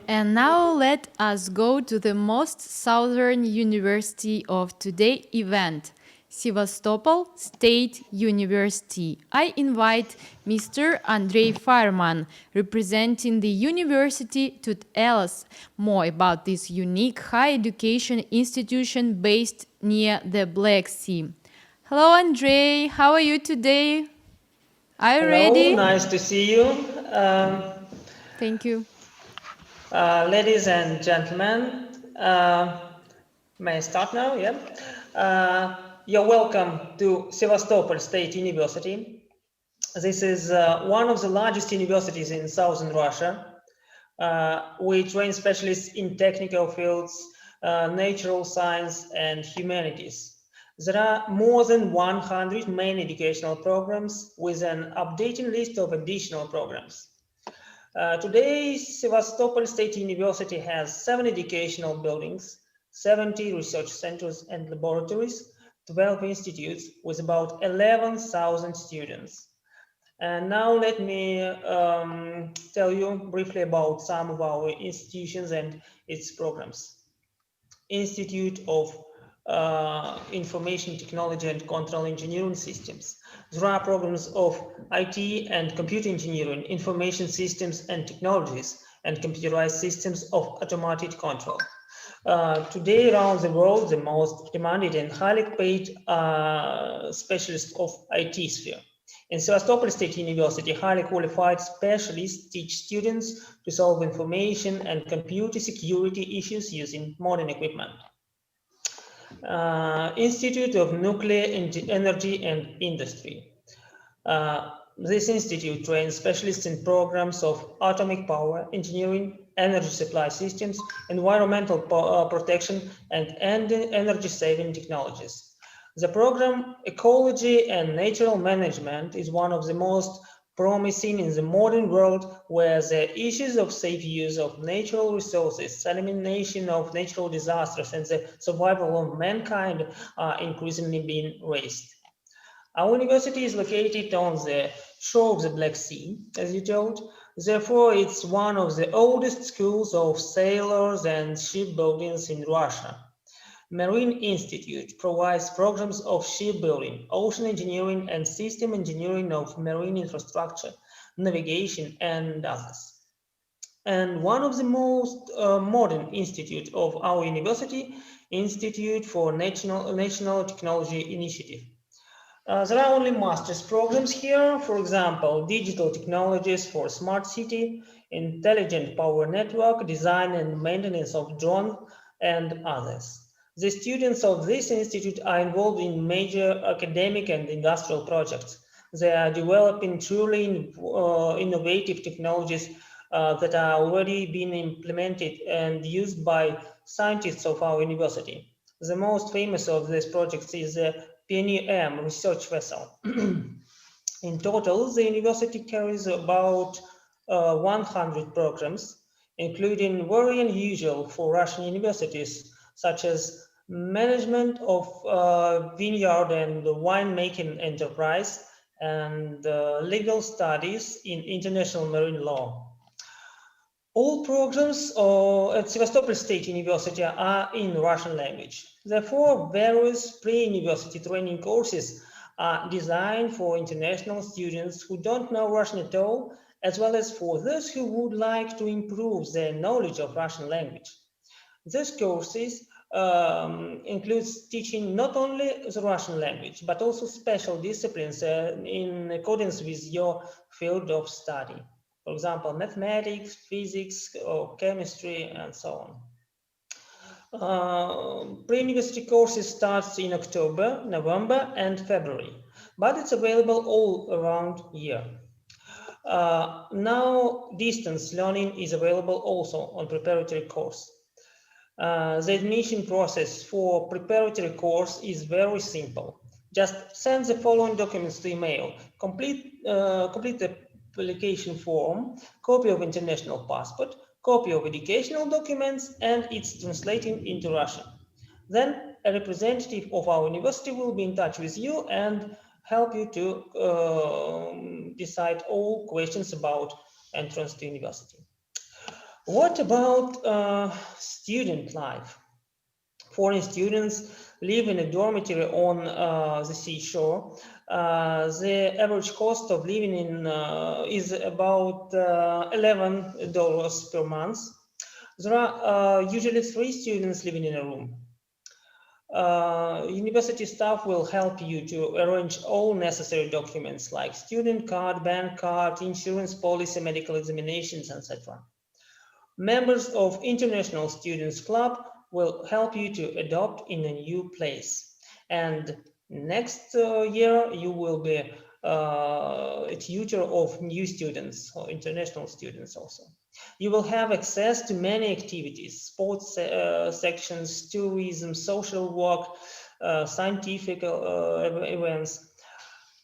And now let us go to the most southern university of today's event, Sevastopol State University. I invite Mr. Andrey Faerman, representing the university, to tell us more about this unique higher education institution based near the Black Sea. Hello, Andrey. How are you today? Are you Hello, ready? nice to see you. Thank you. Ladies and gentlemen, may I start now? Yeah. You're welcome to Sevastopol State University. This is one of the largest universities in southern Russia. We train specialists in technical fields, natural science, and humanities. There are more than 100 main educational programs with an updating list of additional programs. Today, Sevastopol State University has 7 educational buildings, 70 research centers and laboratories, 12 institutes with about 11,000 students. And now let me tell you briefly about some of our institutions and its programs. Institute of Information Technology and Control Engineering Systems. There are programs of IT and computer engineering, information systems and technologies, and computerized systems of automated control. Today, around the world, the most demanded and highly paid specialists of IT sphere. In Sevastopol State University, highly qualified specialists teach students to solve information and computer security issues using modern equipment. Institute of Nuclear Energy and Industry. This institute trains specialists in programs of atomic power engineering, energy supply systems, environmental protection, and energy saving technologies. The program Ecology and Natural Management is one of the most promising in the modern world, where the issues of safe use of natural resources, elimination of natural disasters, and the survival of mankind are increasingly being raised. Our university is located on the shore of the Black Sea, as you told. Therefore, it's one of the oldest schools of sailors and shipbuildings in Russia. Marine Institute provides programs of shipbuilding, ocean engineering, and system engineering of marine infrastructure, navigation, and others. And one of the most modern institutes of our university, Institute for National Technology Initiative. There are only master's programs here, for example, digital technologies for smart city, intelligent power network, design and maintenance of drones, and others. The students of this institute are involved in major academic and industrial projects. They are developing truly innovative technologies that are already being implemented and used by scientists of our university. The most famous of these projects is the Pioneer M research vessel. In total, the university carries about 100 programs, including very unusual for Russian universities, such as management of vineyard and winemaking enterprise, and legal studies in international marine law. All programs at Sevastopol State University are in Russian language. Therefore, various pre-university training courses are designed for international students who don't know Russian at all, as well as for those who would like to improve their knowledge of Russian language. These courses includes teaching not only the Russian language, but also special disciplines in accordance with your field of study. For example, mathematics, physics, or chemistry, and so on. Pre-university courses starts in October, November, and February, but it's available all around year. Now, distance learning is available also on preparatory course. The admission process for preparatory course is very simple. Just send the following documents to email. Complete the application form, copy of international passport, copy of educational documents, and it's translating into Russian. Then a representative of our university will be in touch with you and help you to decide all questions about entrance to university. What about student life? Foreign students live in a dormitory on the seashore. The average cost of living is about $11 per month. There are usually three students living in a room. University staff will help you to arrange all necessary documents like student card, bank card, insurance policy, medical examinations, etc. Members of International Students Club will help you to adopt in a new place. And next year, you will be a tutor of new students or international students also. You will have access to many activities, sports sections, tourism, social work, scientific events.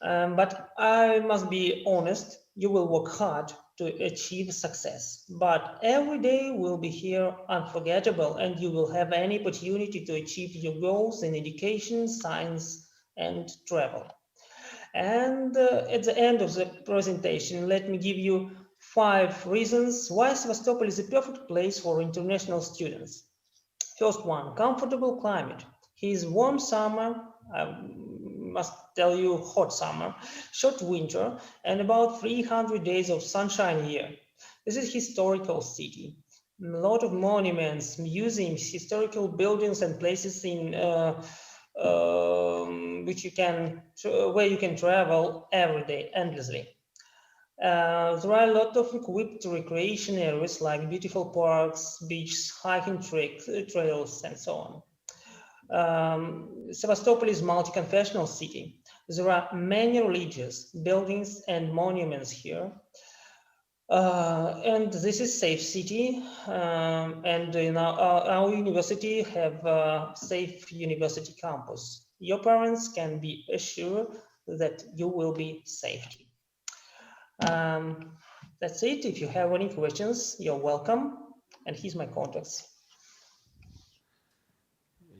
But I must be honest, you will work hard to achieve success. But every day will be here unforgettable, and you will have an opportunity to achieve your goals in education, science, and travel. And at the end of the presentation, let me give you 5 reasons why Sevastopol is a perfect place for international students. First one, comfortable climate. His warm summer, I must tell you hot summer, short winter, and about 300 days of sunshine a year. This is historical city. A lot of monuments, museums, historical buildings and places in which you can where you can travel every day endlessly. There are a lot of equipped recreation areas like beautiful parks, beaches, hiking trails, and so on. Sevastopol is a multi-confessional city. There are many religious buildings and monuments here. And this is safe city, and in our university have a safe university campus. Your parents can be assured that you will be safe. Um, that's it. If you have any questions, you're welcome. And here's my contacts.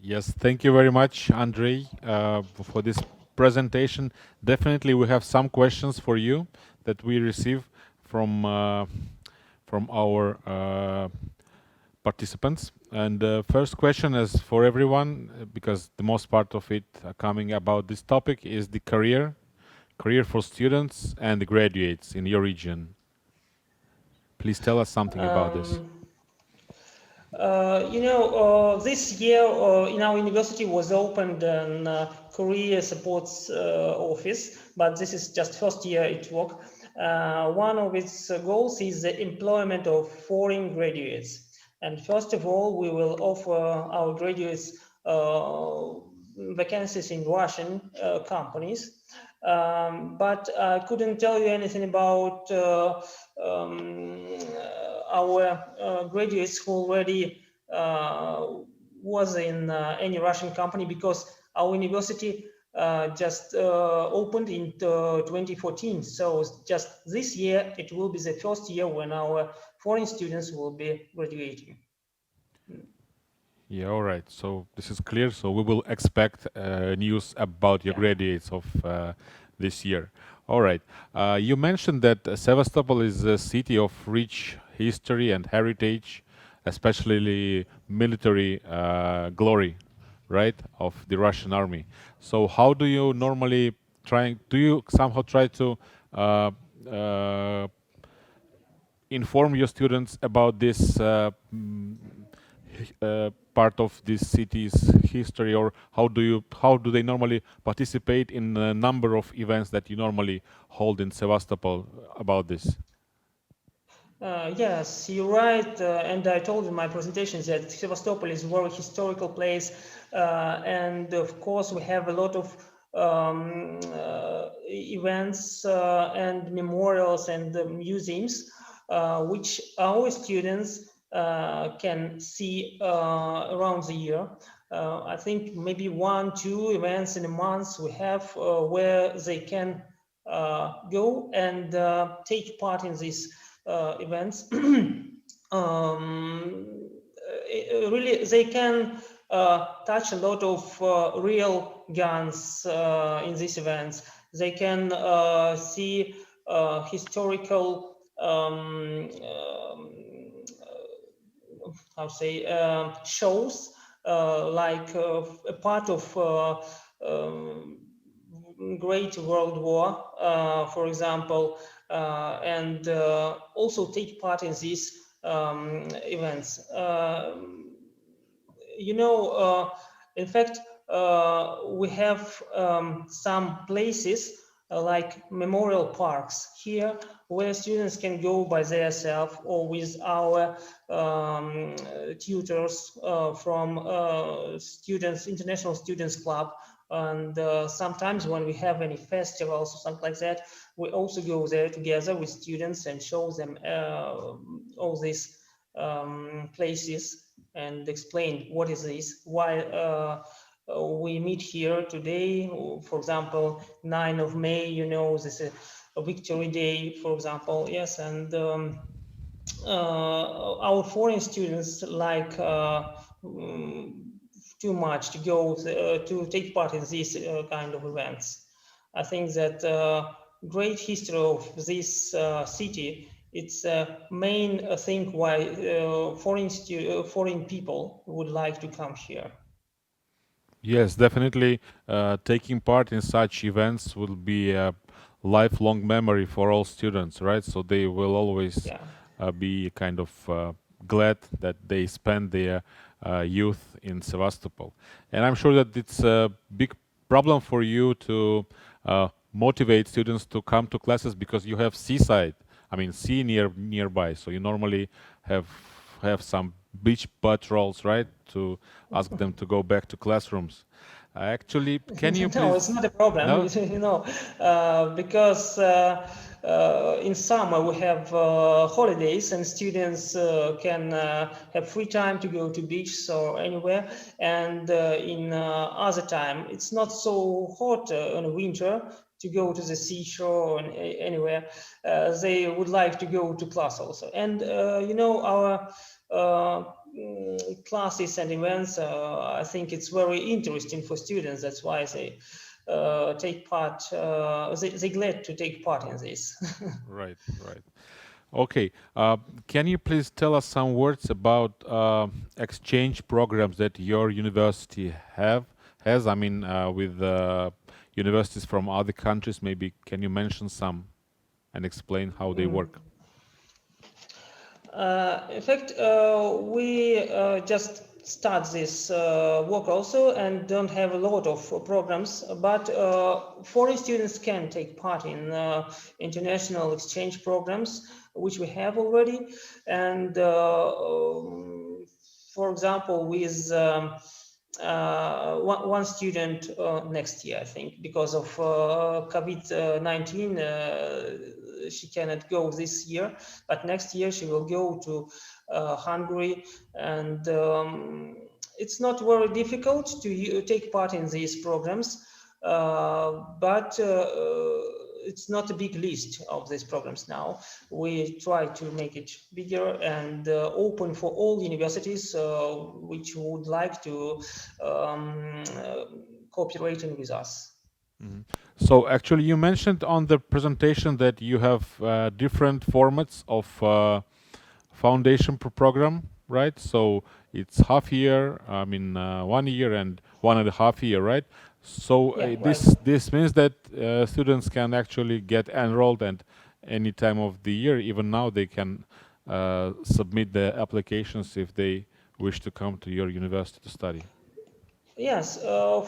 Yes, thank you very much, Andrey, for this presentation. Definitely, we have some questions for you that we receive from our participants. And the first question is for everyone, because the most part of it coming about this topic is the career for students and graduates in your region. Please tell us something about this. Um, this year in our university was opened an career supports office, but this is just first year it work. One of its goals is the employment of foreign graduates. And first of all, we will offer our graduates vacancies in Russian companies. But I couldn't tell you anything about our graduates who already was in any Russian company because our university just opened in 2014. So just this year, it will be the first year when our foreign students will be graduating. Yeah, all right. So this is clear. So we will expect news about your Yeah. graduates of this year. All right. You mentioned that Sevastopol is a city of rich history and heritage, especially military glory, right, of the Russian army. So how do you normally try? Do you somehow try to uh, uh, inform your students about this part of this city's history, or how do they normally participate in a number of events that you normally hold in Sevastopol about this? Yes, you're right, and I told in my presentation that Sevastopol is a very historical place, and of course we have a lot of events and memorials and museums, which our students can see around the year. I think maybe 1, 2 events in a month we have where they can go and take part in these events. Really, they can touch a lot of real guns in these events. They can see historical how to say, shows like a part of um, Great World War, for example, and also take part in these events. You know, in fact, we have some places like memorial parks here where students can go by themselves or with our tutors from students, International Students Club. And sometimes when we have any festivals or something like that, we also go there together with students and show them all these places and explain what is this, why we meet here today. For example, 9th of May, you know, this is a Victory Day, for example, yes, and our foreign students like too much to go to take part in these kind of events. I think that great history of this city. It's a main thing why foreign people would like to come here. Yes, definitely. Taking part in such events will be a lifelong memory for all students, right? So they will always Yeah. be kind of glad that they spend their youth in Sevastopol. And I'm sure that it's a big problem for you to motivate students to come to classes because you have seaside, I mean, sea nearby. So you normally have some beach patrols, right, to ask them to go back to classrooms. Actually, can you No, it's please? not a problem, No. you know, because in summer we have holidays and students can have free time to go to beach or anywhere. And in other time, it's not so hot in winter to go to the seashore or anywhere. They would like to go to class also. And you know, our classes and events, I think it's very interesting for students. That's why they take part, they glad to take part in this. Right, right. Okay. Can you please tell us some words about exchange programs that your university has? I mean, with universities from other countries, maybe can you mention some and explain how they work? In fact, we just start this work also and don't have a lot of programs, but foreign students can take part in international exchange programs, which we have already. And for example, with one student next year, I think, because of COVID-19, she cannot go this year, but next year she will go to Hungary, and it's not very difficult to take part in these programs, but it's not a big list of these programs now. We try to make it bigger and open for all universities which would like to cooperating with us. Mhm. So actually, you mentioned on the presentation that you have different formats of foundation program, right? So it's half year, I mean 1 year and 1.5 year, right? So Yeah, right. this means that students can actually get enrolled at any time of the year. Even now, they can submit the applications if they wish to come to your university to study. Yes,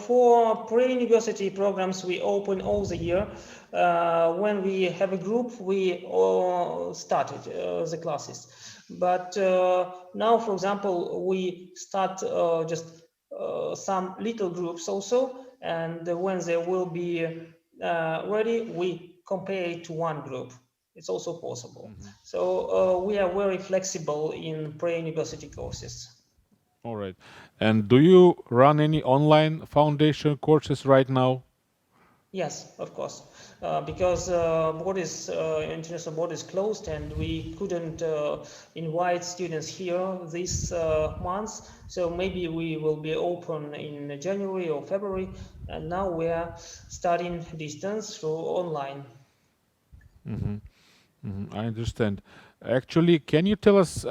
for pre-university programs, we open all the year. When we have a group, we all started the classes. But now, for example, we start just some little groups also, and when they will be ready, we compare it to one group. It's also possible. Mhm. So we are very flexible in pre-university courses. All right. And do you run any online foundation courses right now? Yes, of course, because international board is closed, and we couldn't invite students here this month. So maybe we will be open in January or February. And now we are studying distance through online. I understand. Actually, can you tell us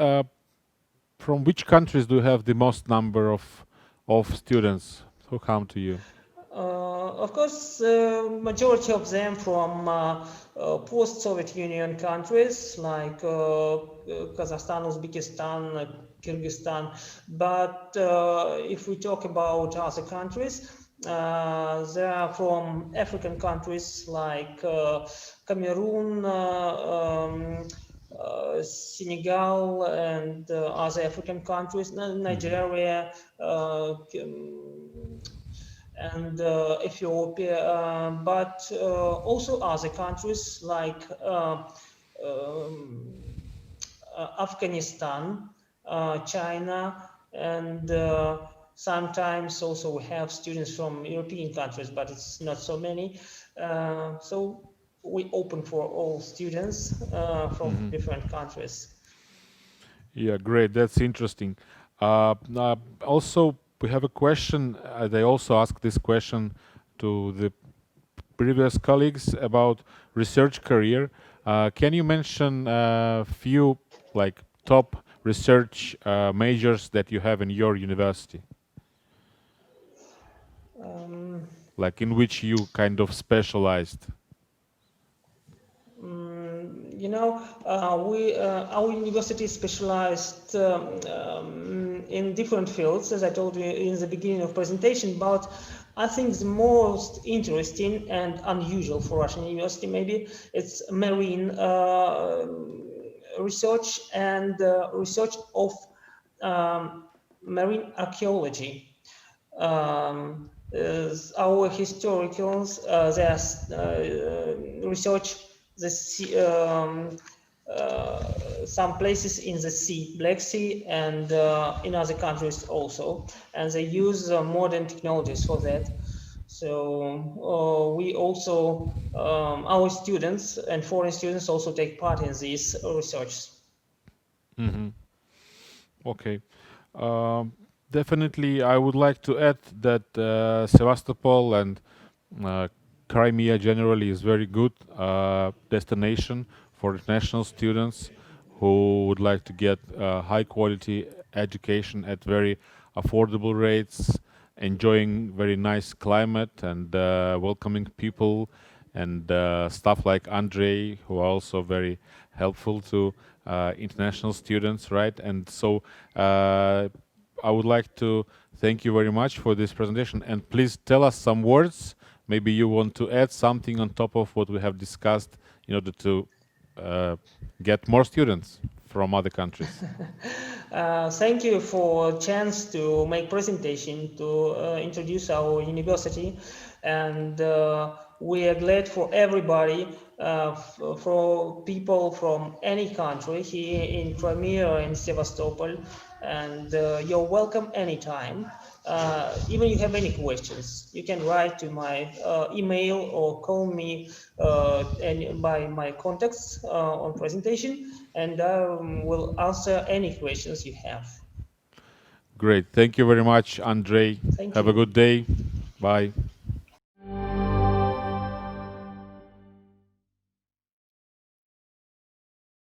From which countries do you have the most number of students who come to you? Of course, majority of them from post-Soviet Union countries like Kazakhstan, Uzbekistan, Kyrgyzstan. But if we talk about other countries, they are from African countries like Cameroon, Senegal, and other African countries, Nigeria, and Ethiopia, but also other countries like um, Afghanistan, China, and sometimes also we have students from European countries, but it's not so many. So we open for all students from different countries. Yeah, great. That's interesting. Also, we have a question. They also asked this question to the previous colleagues about research career. Can you mention a few like top research majors that you have in your university, Um, like in which you kind of specialized? You know, our university specialized in different fields, as I told you in the beginning of presentation. But I think the most interesting and unusual for Russian university maybe it's marine research and research of marine archaeology. Our historians their research the sea, some places in the sea, Black Sea, and in other countries also, and they use modern technologies for that. So we also our students and foreign students also take part in these research. Hmm. Okay. Um, Definitely, I would like to add that Sevastopol and uh, Crimea generally is very good destination for international students who would like to get high quality education at very affordable rates, enjoying very nice climate and welcoming people and stuff like Andrey, who are also very helpful to international students, right? And so I would like to thank you very much for this presentation. And please tell us some words. Maybe you want to add something on top of what we have discussed in order to uh, get more students from other countries. Thank you for chance to make presentation to introduce our university, and we are glad for everybody, for people from any country here in Crimea or in Sevastopol, and you're welcome anytime. Even you have any questions, you can write to my email or call me and by my contacts on presentation, and I will answer any questions you have. Great. Thank you very much, Andrei. Thank Have a you. good day. Bye.